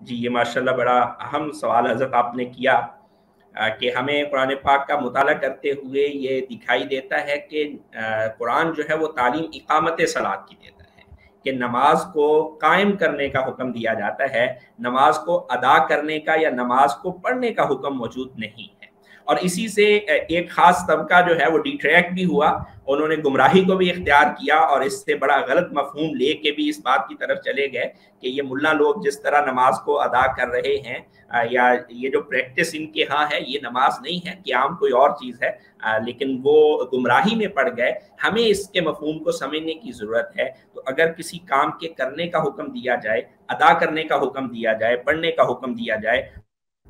जी, ये माशाल्लाह बड़ा अहम सवाल हज़रत आपने किया कि हमें कुरान पाक का मुताला करते हुए ये दिखाई देता है कि कुरान जो है वो तालीम इकामत सलात की देता है कि नमाज को कायम करने का हुक्म दिया जाता है, नमाज को अदा करने का या नमाज को पढ़ने का हुक्म मौजूद नहीं है। और इसी से एक ख़ास तबका जो है वो डिट्रैक्ट भी हुआ, उन्होंने गुमराही को भी इख्तियार किया और इससे बड़ा गलत मफहूम लेके भी इस बात की तरफ चले गए कि ये मुल्ला लोग जिस तरह नमाज को अदा कर रहे हैं या ये जो प्रैक्टिस इनके यहाँ है ये नमाज नहीं है, क़याम कोई और चीज़ है, लेकिन वो गुमराही में पड़ गए। हमें इसके मफहूम को समझने की ज़रूरत है। तो अगर किसी काम के करने का हुक्म दिया जाए, अदा करने का हुक्म दिया जाए, पढ़ने का हुक्म दिया जाए,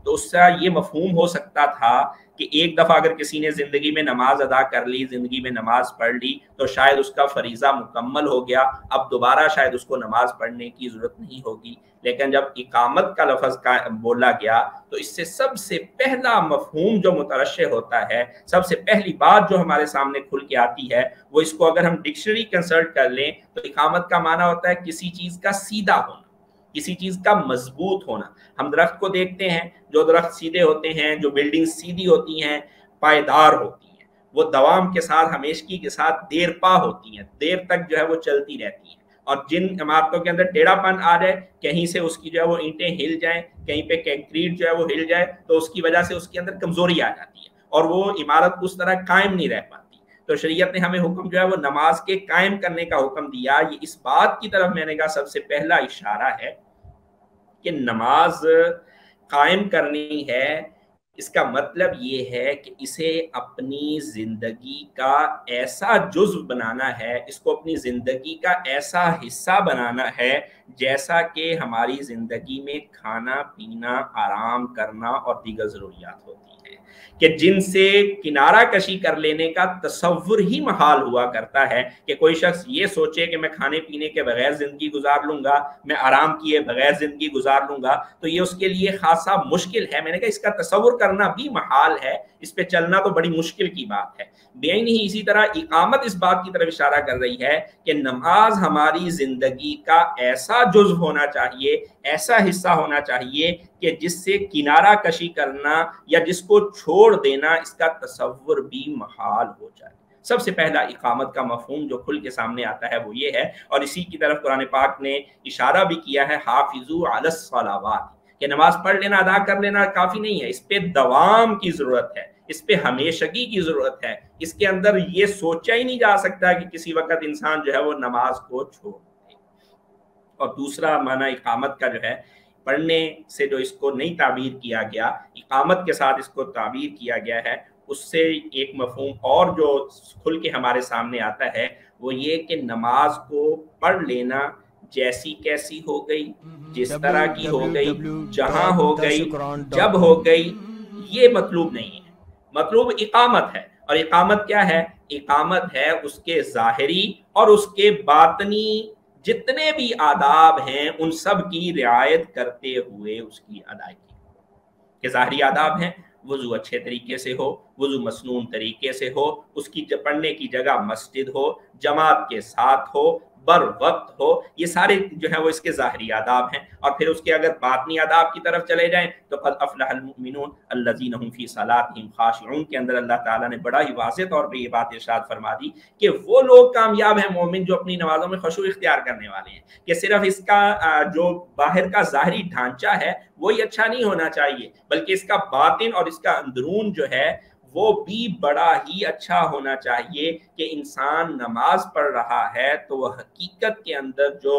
तो उसका ये मफहूम हो सकता था कि एक दफ़ा अगर किसी ने ज़िंदगी में नमाज अदा कर ली, ज़िंदगी में नमाज पढ़ ली, तो शायद उसका फ़रीज़ा मुकम्मल हो गया, अब दोबारा शायद उसको नमाज पढ़ने की ज़रूरत नहीं होगी। लेकिन जब इकामत का लफ्ज़ का बोला गया, तो इससे सबसे पहला मफहूम जो मुतरश्शे होता है, सबसे पहली बात जो हमारे सामने खुल के आती है, वो इसको अगर हम डिक्शनरी कंसल्ट कर लें, तो इकामत का माना होता है किसी चीज़ का सीधा होना, किसी चीज़ का मजबूत होना। हम दरख्त को देखते हैं, जो दरख्त सीधे होते हैं, जो बिल्डिंग सीधी होती हैं, पायदार होती हैं, वो दवाम के साथ, हमेशगी के साथ देर पा होती हैं, देर तक जो है वो चलती रहती हैं। और जिन इमारतों के अंदर टेढ़ापन आ जाए, कहीं से उसकी जो है वो ईंटें हिल जाएं, कहीं पे कंक्रीट जो है वो हिल जाए, तो उसकी वजह से उसके अंदर कमजोरी आ जाती है और वो इमारत उस तरह कायम नहीं रह पाती। तो शरीयत ने हमें हुक्म जो है वो नमाज के कायम करने का हुक्म दिया। ये इस बात की तरफ मैंने कहा सबसे पहला इशारा है कि नमाज कायम करनी है। इसका मतलब ये है कि इसे अपनी ज़िंदगी का ऐसा जुज़्व बनाना है, इसको अपनी ज़िंदगी का ऐसा हिस्सा बनाना है जैसा कि हमारी ज़िंदगी में खाना पीना, आराम करना और दीगर ज़रूरियात होती हैं, कि जिनसे किनारा कशी कर लेने का तसव्वुर ही महाल हुआ करता है। कि कोई शख्स ये सोचे कि मैं खाने पीने के बगैर ज़िंदगी गुजार लूँगा, मैं आराम किए बगैर ज़िंदगी गुजार लूँगा, तो ये उसके लिए खासा मुश्किल है। मैंने कहा इसका तसव्वुर करना भी महाल है, इस पे चलना तो बड़ी मुश्किल की बात है। बेईन ही इसी तरह इकामत इस बात की तरफ इशारा कर रही है कि नमाज हमारी ज़िंदगी का ऐसा जुज़्व होना चाहिए, ऐसा हिस्सा होना चाहिए कि जिससे किनारा कशी करना या जिसको छोड़ देना, इसका तसव्वुर भी महाल हो जाए। सबसे पहला इकामत का मफहूम जो खुल के सामने आता है वो ये है। और इसी की तरफ कुरान पाक ने इशारा भी किया है, हाफिजू अलस सलावात, कि नमाज पढ़ लेना, अदा कर लेना काफ़ी नहीं है, इस पे दवाम की ज़रूरत है, इस पे हमेशगी की ज़रूरत है। इसके अंदर ये सोचा ही नहीं जा सकता कि किसी वक्त इंसान जो है वो नमाज को छोड़ दे। और दूसरा माना इकामत का जो है, पढ़ने से जो इसको नहीं ताबीर किया गया, इकामत के साथ इसको ताबीर किया गया है, उससे एक मफहूम और जो खुल के हमारे सामने आता है वो ये कि नमाज को पढ़ लेना जैसी कैसी हो गई, जिस तरह की हो गई, जहां हो गई, जब हो गई, ये मतलूब नहीं है। मतलूब इकामत है। और इकामत क्या है? इकामत है उसके ज़ाहिरी और उसके बातनी जितने भी आदाब हैं उन सब की रियायत करते हुए उसकी अदायगी। के ज़ाहिरी आदाब हैं, वज़ू अच्छे तरीके से हो, वज़ू मसनून तरीके से हो, उसकी पढ़ने की जगह मस्जिद हो, जमात के साथ हो, बर वक्त हो, ये सारे जो है वो इसके ज़ाहिरी आदाब हैं। और फिर उसके अगर बातनी आदाब की तरफ चले जाएं तो क़द अफ़लहल मुमिनून अल्लज़ीना हुम फ़ी सलातिहिम ख़ाशिऊन के अंदर अल्लाह ताला ने बड़ा ही वाज़ेह तौर पे ये बात इरशाद फरमा दी कि वो लोग कामयाब हैं मोमिन जो अपनी नमाज़ों में खुशू इख्तियार करने वाले हैं। कि सिर्फ इसका जो बाहर का ज़ाहिरी ढांचा है वही अच्छा नहीं होना चाहिए, बल्कि इसका बातिन और इसका अंदरून जो है वो भी बड़ा ही अच्छा होना चाहिए। कि इंसान नमाज पढ़ रहा है तो वह हकीकत के अंदर जो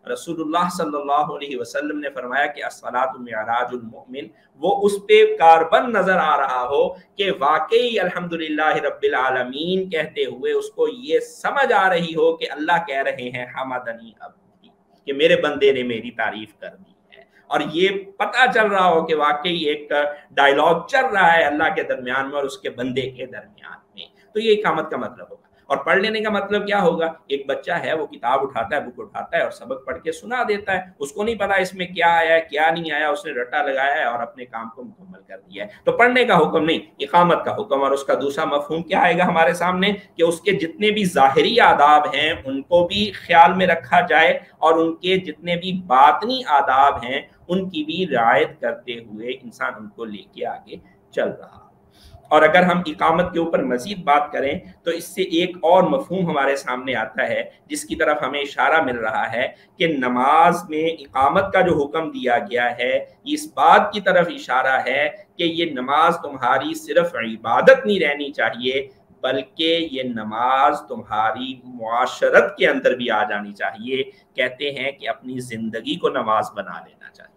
रसूलुल्लाह सल्लल्लाहु अलैहि वसल्लम ने फरमाया कि अस्सलातु मिअराजुल मोमिन, वो उस पे कार्बन नजर आ रहा हो कि वाकई अल्हम्दुलिल्लाह रब्बिल आलमीन कहते हुए उसको ये समझ आ रही हो कि अल्लाह कह रहे हैं हमदनी अब्दी, कि मेरे बंदे ने मेरी तारीफ कर दी है। और ये पता चल रहा हो कि वाकई एक डायलॉग चल रहा है अल्लाह के दरमियान में और उसके बंदे के दरमियान में। तो ये इकामत का मतलब होगा। और पढ़ लेने का मतलब क्या होगा, एक बच्चा है वो किताब उठाता है, बुक उठाता है और सबक पढ़ के सुना देता है, उसको नहीं पता इसमें क्या आया है क्या नहीं आया, उसने रट्टा लगाया है और अपने काम को मुकम्मल कर दिया है। तो पढ़ने का हुक्म नहीं, इकामत का हुक्म। और उसका दूसरा मफहूम क्या आएगा हमारे सामने कि उसके जितने भी ज़ाहिरी आदाब हैं उनको भी ख्याल में रखा जाए और उनके जितने भी बातनी आदाब हैं उनकी भी रियायत करते हुए इंसान उनको लेके आगे चल रहा। और अगर हम इकामत के ऊपर मजीद बात करें तो इससे एक और मफहूम हमारे सामने आता है जिसकी तरफ हमें इशारा मिल रहा है कि नमाज में इकामत का जो हुक्म दिया गया है इस बात की तरफ इशारा है कि ये नमाज तुम्हारी सिर्फ इबादत नहीं रहनी चाहिए बल्कि ये नमाज तुम्हारी मुआशरत के अंदर भी आ जानी चाहिए। कहते हैं कि अपनी ज़िंदगी को नमाज बना लेना चाहिए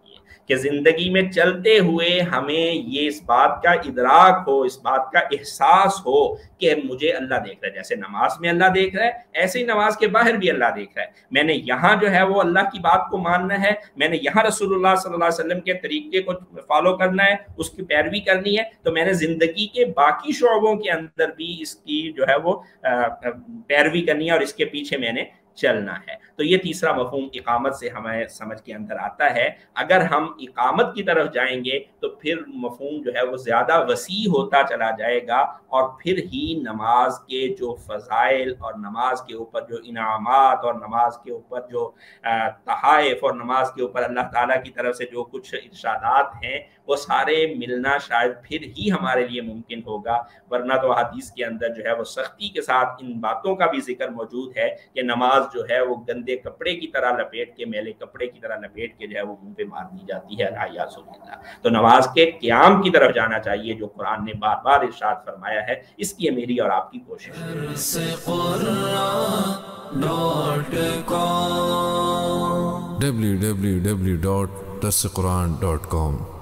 कि ज़िंदगी में चलते हुए हमें ये इस बात का इदराक हो, इस बात का एहसास हो कि मुझे अल्लाह देख रहा है। जैसे नमाज में अल्लाह देख रहा है ऐसे ही नमाज के बाहर भी अल्लाह देख रहा है। मैंने यहाँ जो है वो अल्लाह की बात को मानना है, मैंने यहाँ रसूलुल्लाह सल्लल्लाहु अलैहि वसल्लम के तरीके को फॉलो करना है, उसकी पैरवी करनी है, तो मैंने ज़िंदगी के बाकी शोबों के अंदर भी इसकी जो है वो पैरवी करनी है और इसके पीछे मैंने चलना है। तो ये तीसरा मफहूम इकामत से हमें समझ के अंदर आता है। अगर हम इकामत की तरफ जाएंगे तो फिर मफहूम जो है वो ज़्यादा वसी होता चला जाएगा और फिर ही नमाज के जो फ़ज़ाइल और नमाज के ऊपर जो इनामात और नमाज के ऊपर जो तहाइफ और नमाज के ऊपर अल्लाह ताला की तरफ से जो कुछ इरशादात हैं वो सारे मिलना शायद फिर ही हमारे लिए मुमकिन होगा, वरना तो हदीस के अंदर जो है वो सख्ती के साथ इन बातों का भी जिक्र मौजूद है कि नमाज जो है वो गंदे कपड़े की तरह लपेट के, मैले कपड़े की तरह लपेट के जो है वो मुंह पे मार दी जाती है। तो नमाज के क़याम की तरफ जाना चाहिए जो कुरान ने बार बार इरशाद फरमाया है। इसकी मेरी और आपकी कोशिश www.darsequran.com